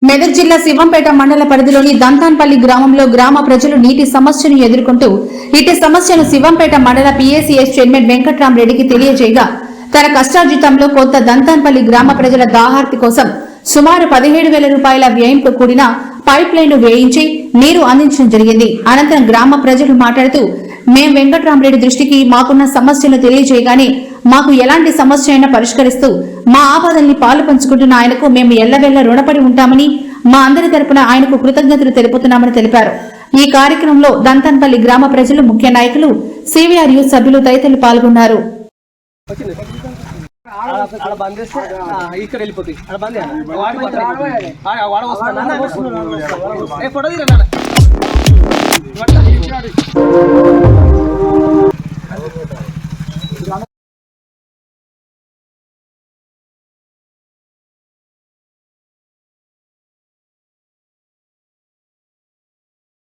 మెదక్ జిల్లా శివంపేట మండల పరిధిలోని దంతాన్పల్లి గ్రామంలో గ్రామ ప్రజలు నీటి సమస్యను ఎదుర్కొంటూ ఇటు సమస్యను శివంపేట మండల పీఏసీఎస్ చైర్మన్ వెంకట్రామరెడ్డికి తెలియజేయగా తన కష్టార్జితంలో కొంత దంతాన్పల్లి గ్రామ ప్రజల దాహార్తి కోసం సుమారు 17,000 రూపాయల వ్యయంతో కూడిన పైప్ లైన్ వేయించి నీరు అందించడం జరిగింది. అనంతరం గ్రామ ప్రజలు మాట్లాడుతూ మేం వెంకట్రామరెడ్డి దృష్టికి మాకున్న సమస్యను తెలియజేయగానే మాకు ఎలాంటి సమస్య అయినా పరిష్కరిస్తూ మా ఆపదల్ని పాలు పంచుకుంటున్న ఆయనకు మేము ఎల్లవెల్ల రుణపడి ఉంటామని మా అందరి తరపున ఆయనకు కృతజ్ఞతలు తెలుపుతున్నామని తెలిపారు. ఈ కార్యక్రమంలో దంతన్పల్లి గ్రామ ప్రజలు, ముఖ్య నాయకులు, సివిఆర్ యూత్ సభ్యులు తదితరులు పాల్గొన్నారు. ఫోటో